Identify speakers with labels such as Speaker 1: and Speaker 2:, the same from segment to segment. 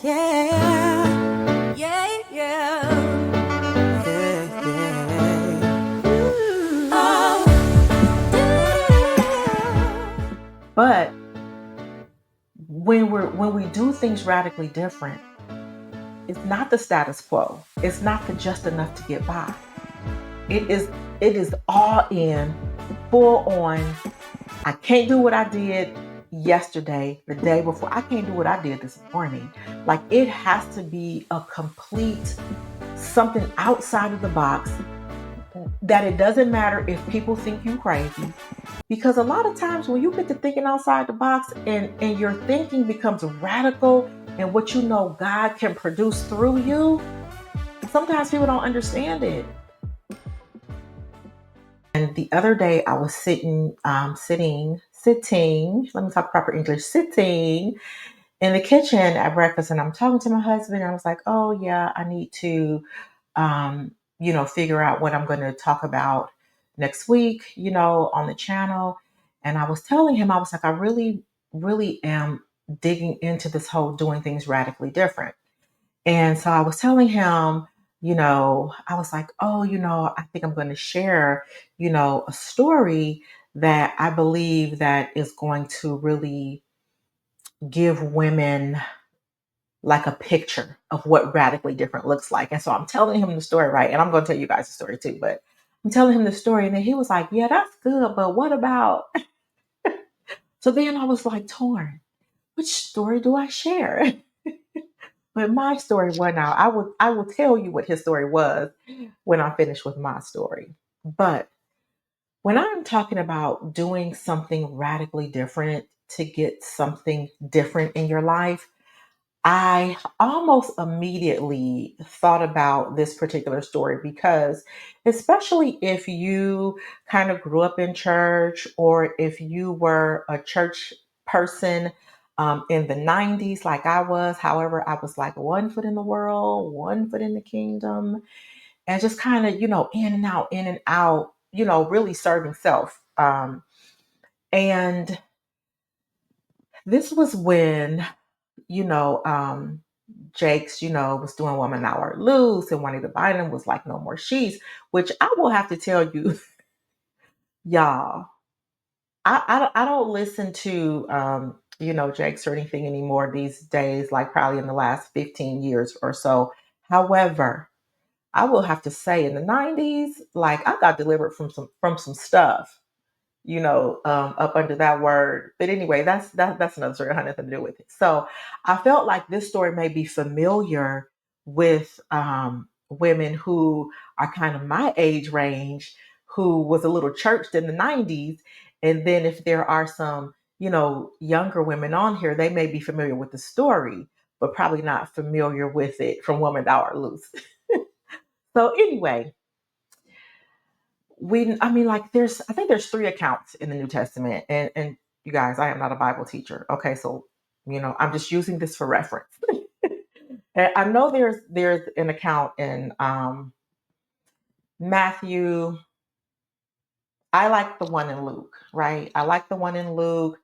Speaker 1: yeah, yeah, yeah, yeah, yeah. Ooh. Oh,
Speaker 2: But when we do things radically different, it's not the status quo. It's not the just enough to get by. It is all in, full on. I can't do what I did yesterday, the day before. I can't do what I did this morning. Like it has to be a complete something outside of the box, that it doesn't matter if people think you crazy. Because a lot of times when you get to thinking outside the box and your thinking becomes radical and what you know God can produce through you, sometimes people don't understand it. And the other day I was sitting, let me talk proper English, sitting in the kitchen at breakfast, and I'm talking to my husband. And I was like, oh yeah, I need to, figure out what I'm going to talk about next week, on the channel. And I was telling him, I was like, I really, really am digging into this whole doing things radically different. And so I was telling him, I was like, oh, I think I'm going to share, a story that I believe that is going to really give women like a picture of what radically different looks like. And so I'm telling him the story, right? And I'm going to tell you guys the story too, but I'm telling him the story. And then he was like, yeah, that's good. But what about? So then I was like torn. Which story do I share? But my story went out. I will tell you what his story was when I'm finished with my story. But when I'm talking about doing something radically different to get something different in your life, I almost immediately thought about this particular story because, especially if you kind of grew up in church or if you were a church person in the 90s, like I was. However, I was like one foot in the world, one foot in the kingdom, and just kind of, in and out, really serving self. And this was when, you know, um, Jake's, was doing Woman Thou Art Loose, and Juanita Bynum was like No More She's, which I will have to tell you, y'all, I don't listen to, Jake's or anything anymore these days, like probably in the last 15 years or so. However, I will have to say in the 90s, like I got delivered from some stuff, up under that word. But anyway, that's another story. It had nothing to do with it. So I felt like this story may be familiar with women who are kind of my age range, who was a little churched in the 90s. And then if there are some, younger women on here, they may be familiar with the story, but probably not familiar with it from Woman Thou Art Loose. So anyway, like I think there's three accounts in the New Testament, and you guys, I am not a Bible teacher. Okay, so I'm just using this for reference. And I know there's an account in Matthew. I like the one in Luke, right? I like the one in Luke.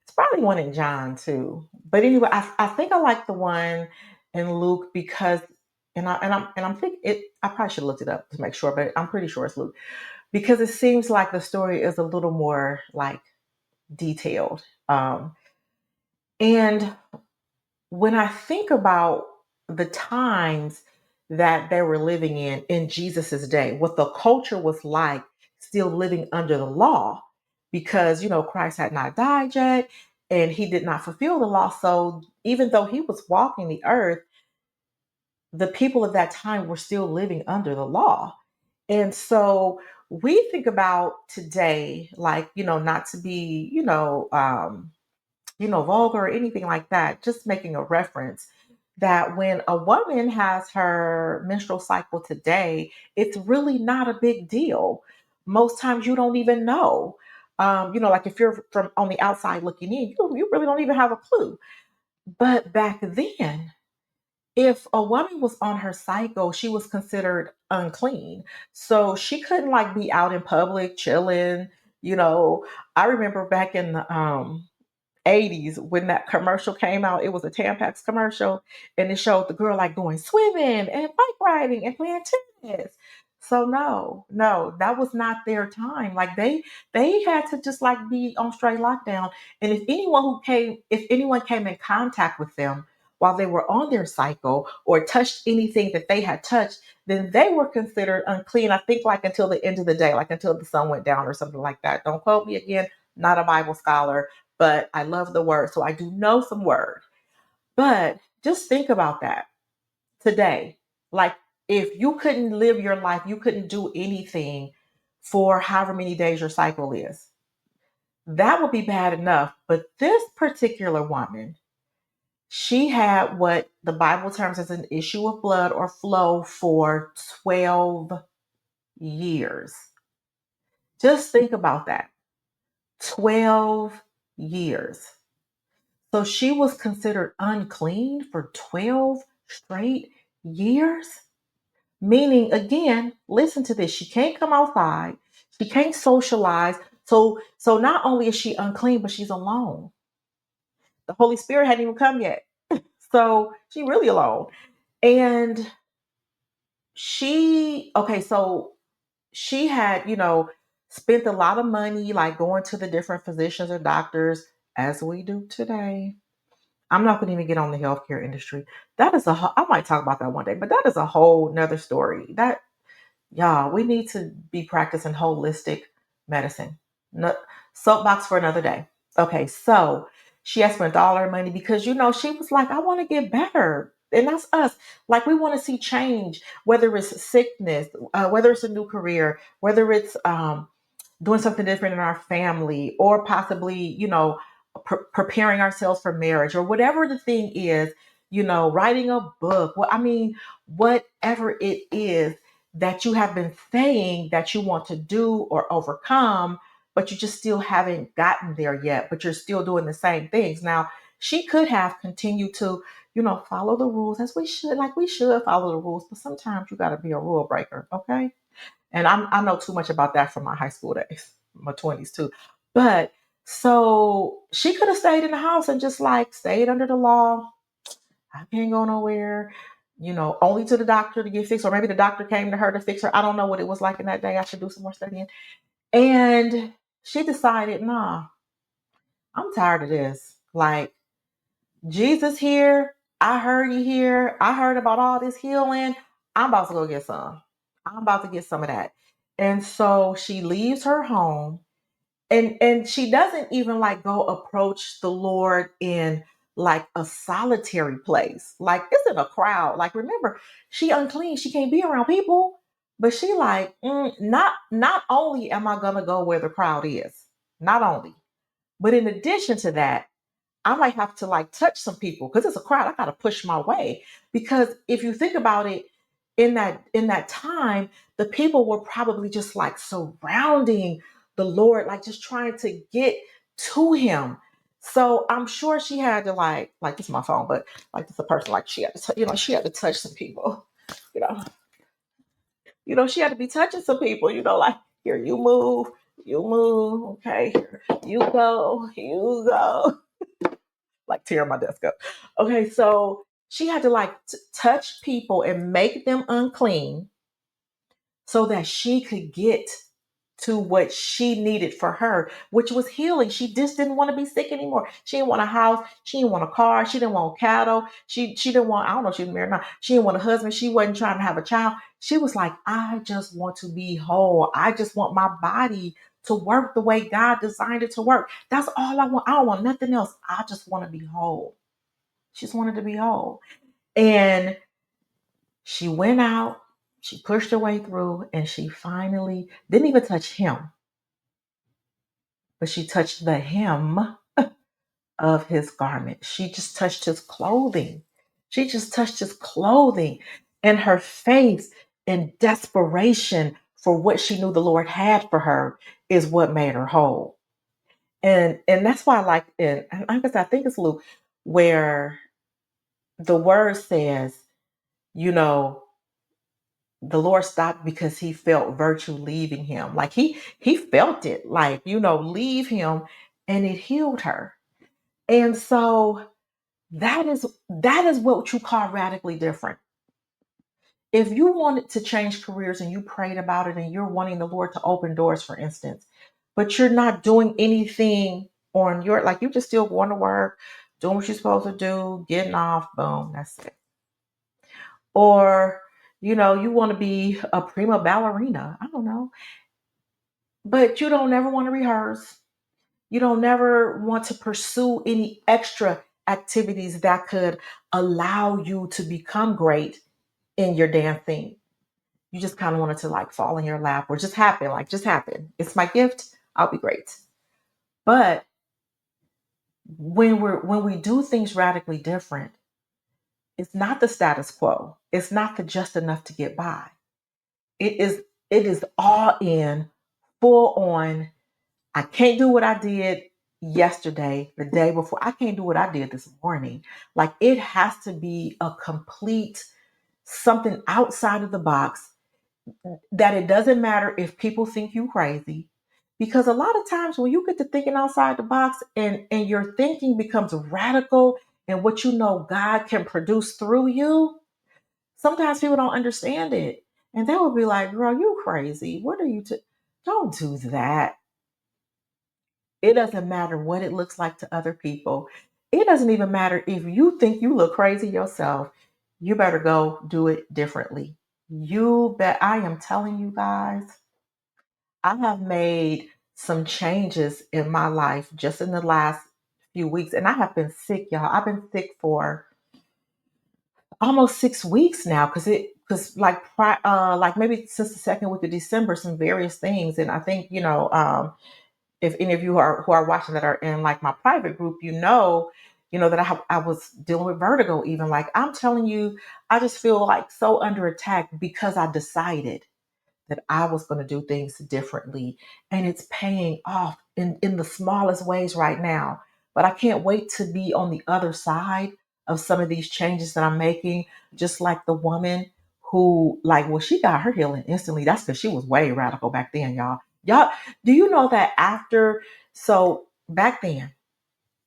Speaker 2: It's probably one in John too. But anyway, I think I like the one in Luke because, and I'm think it. I probably should have looked it up to make sure, but I'm pretty sure it's Luke because it seems like the story is a little more like detailed. And when I think about the times that they were living in Jesus's day, what the culture was like, still living under the law, because Christ had not died yet, and he did not fulfill the law. So even though he was walking the earth, the people of that time were still living under the law. And so we think about today, like, not to be, vulgar or anything like that, just making a reference that when a woman has her menstrual cycle today, it's really not a big deal. Most times you don't even know. Like if you're from on the outside looking in, you really don't even have a clue. But back then, if a woman was on her cycle, she was considered unclean. So she couldn't like be out in public chilling. You know, I remember back in the 80s when that commercial came out. It was a Tampax commercial, and it showed the girl like going swimming and bike riding and playing tennis. So no, no, that was not their time. Like they had to just like be on straight lockdown. And if anyone came in contact with them while they were on their cycle or touched anything that they had touched, then they were considered unclean. I think like until the end of the day, like until the sun went down or something like that. Don't quote me again. Not a Bible scholar, but I love the word. So I do know some word. But just think about that today. Like if you couldn't live your life, you couldn't do anything for however many days your cycle is. That would be bad enough. But this particular woman, she had what the Bible terms as an issue of blood or flow for 12 years. Just think about that. 12 years. So she was considered unclean for 12 straight years. Meaning, again, listen to this. She can't come outside. She can't socialize. So not only is she unclean, but she's alone. The Holy Spirit hadn't even come yet. So she really alone. And so she had, spent a lot of money like going to the different physicians or doctors as we do today. I'm not going to even get on the healthcare industry. I might talk about that one day, but that is a whole nother story. Y'all, we need to be practicing holistic medicine. No, soapbox for another day. Okay, so she has spent all her money because she was like, I want to get better. And that's us. Like we want to see change, whether it's sickness, whether it's a new career, whether it's doing something different in our family, or possibly, preparing ourselves for marriage, or whatever the thing is, writing a book. Well, I mean, whatever it is that you have been saying that you want to do or overcome, but you just still haven't gotten there yet, but you're still doing the same things. Now, she could have continued to, follow the rules as we should, like we should follow the rules, but sometimes you got to be a rule breaker, okay? And I know too much about that from my high school days, my 20s too. But so she could have stayed in the house and just like stayed under the law. I can't go nowhere, only to the doctor to get fixed, or maybe the doctor came to her to fix her. I don't know what it was like in that day. I should do some more studying. And she decided, nah, I'm tired of this. Like, Jesus here. I heard you here. I heard about all this healing. I'm about to go get some. I'm about to get some of that. And so she leaves her home, and she doesn't even like go approach the Lord in like a solitary place. Like it's in a crowd. Like remember, she unclean. She can't be around people. But she like, not only am I gonna go where the crowd is, not only, but in addition to that, I might have to like touch some people because it's a crowd. I got to push my way because if you think about it, in that time, the people were probably just like surrounding the Lord, like just trying to get to Him. So I'm sure she had to like this is my phone, but like this is a person like she had to she had to touch some people, you know, she had to be touching some people, like here you move, okay, here you go like tearing my desk up. Okay, so she had to like touch people and make them unclean so that she could get to what she needed for her, which was healing. She just didn't want to be sick anymore. She didn't want a house. She didn't want a car. She didn't want cattle. She didn't want, I don't know if she was married or not. She didn't want a husband. She wasn't trying to have a child. She was like, I just want to be whole. I just want my body to work the way God designed it to work. That's all I want. I don't want nothing else. I just want to be whole. She just wanted to be whole. And she went out, she pushed her way through, and she finally didn't even touch him, but she touched the hem of his garment. She just touched his clothing. She just touched his clothing. And her faith and desperation for what she knew the Lord had for her is what made her whole. And that's why I like it. I think it's Luke, where the word says, you know, the Lord stopped because he felt virtue leaving him. Like he felt it, like, leave him, and it healed her. And so that is what you call radically different. If you wanted to change careers and you prayed about it and you're wanting the Lord to open doors, for instance, but you're not doing anything on your, like, you just still going to work, doing what you're supposed to do, getting off, boom, that's it. Or, you want to be a prima ballerina, I don't know, but you don't ever want to rehearse. You don't never want to pursue any extra activities that could allow you to become great in your dancing. You just kind of want it to like fall in your lap or just happen, like just happen. It's my gift. I'll be great. But when we do things radically different, it's not the status quo. It's not the just enough to get by. It is all in, full on. I can't do what I did yesterday, the day before. I can't do what I did this morning. Like, it has to be a complete something outside of the box, that it doesn't matter if people think you crazy. Because a lot of times when you get to thinking outside the box, and your thinking becomes radical, and what God can produce through you, sometimes people don't understand it. And they will be like, girl, you crazy. What are you don't do that. It doesn't matter what it looks like to other people. It doesn't even matter if you think you look crazy yourself. You better go do it differently. You bet. I am telling you guys, I have made some changes in my life just in the last few weeks, and I have been sick, y'all. I've been sick for almost 6 weeks now, because like maybe since the second week of December, some various things. And I think, if any of you who are watching that are in like my private group, that I was dealing with vertigo. Even, like, I'm telling you, I just feel like so under attack because I decided that I was going to do things differently. And it's paying off in the smallest ways right now. But I can't wait to be on the other side of some of these changes that I'm making, just like the woman who, like, well, she got her healing instantly. That's because she was way radical back then, y'all. Y'all, do you know that so back then,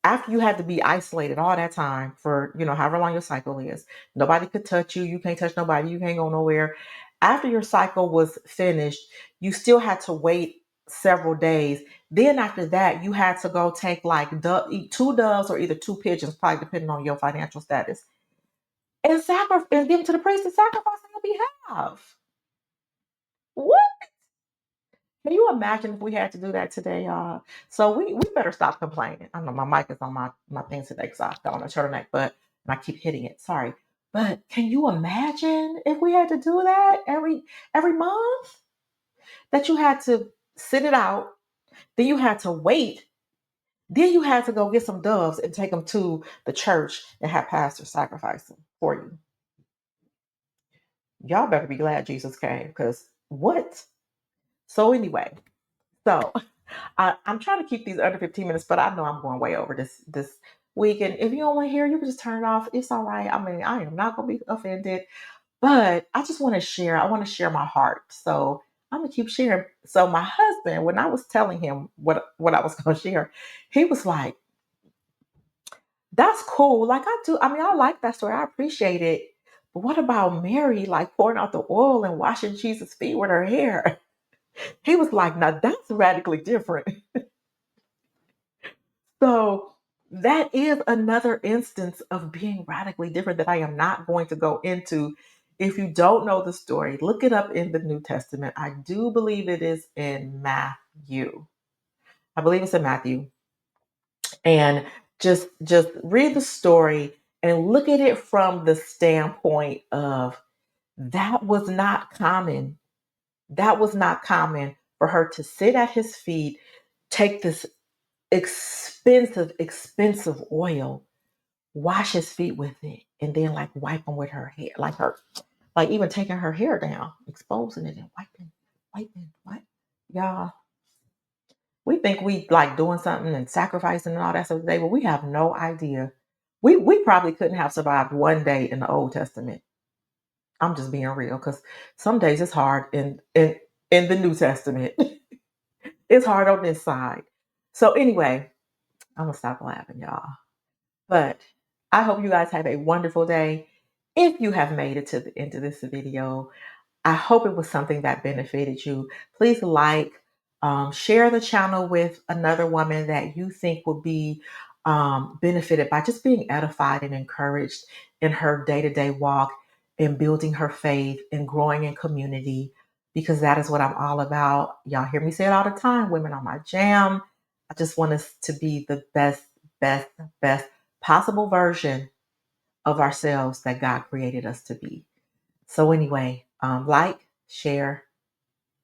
Speaker 2: after you had to be isolated all that time for, however long your cycle is, nobody could touch you, you can't touch nobody, you can't go nowhere. After your cycle was finished, you still had to wait several days. Then after that, you had to go take like eat two doves or either two pigeons, probably depending on your financial status, and give them to the priest and sacrifice on your behalf. What? Can you imagine if we had to do that today, y'all? So we better stop complaining. I know my mic is on my thing today because I got on a turtleneck, but and I keep hitting it. Sorry, but can you imagine if we had to do that every month? That you had to sit it out, then you had to wait, then you had to go get some doves and take them to the church and have pastors sacrifice them for you. Y'all better be glad Jesus came, because what? So anyway, so I'm trying to keep these under 15 minutes, but I know I'm going way over this week. And if you don't want to hear, you can just turn it off. It's all right. I mean, I am not going to be offended, but I just want to share. I want to share my heart. So I'm gonna keep sharing. So my husband, when I was telling him what I was going to share, he was like, "That's cool. Like, I do. I mean, I like that story. I appreciate it. But what about Mary, like pouring out the oil and washing Jesus' feet with her hair?" He was like, "Now that's radically different." So that is another instance of being radically different that I am not going to go into. If you don't know the story, look it up in the New Testament. I do believe it is in Matthew. I believe it's in Matthew. And just read the story and look at it from the standpoint of, that was not common. That was not common for her to sit at his feet, take this expensive oil, wash his feet with it, and then like wipe them with her hair, like even taking her hair down, exposing it and wiping, what? Y'all, we think we like doing something and sacrificing and all that stuff today, but we have no idea. We probably couldn't have survived one day in the Old Testament. I'm just being real, because some days it's hard in the New Testament. It's hard on this side. So anyway, I'm gonna stop laughing, y'all. But I hope you guys have a wonderful day. If you have made it to the end of this video, I hope it was something that benefited you. Please share the channel with another woman that you think will be benefited by just being edified and encouraged in her day to day walk and building her faith and growing in community, because that is what I'm all about. Y'all hear me say it all the time: women are my jam. I just want us to be the best, best possible version of ourselves that God created us to be. So anyway, share.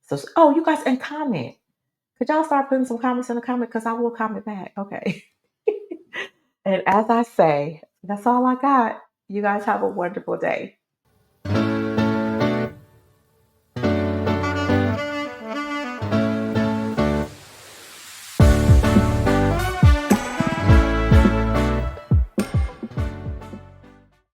Speaker 2: So, oh, you guys, and comment. Could y'all start putting some comments in the comment? Because I will comment back. Okay. And as I say, that's all I got. You guys have a wonderful day.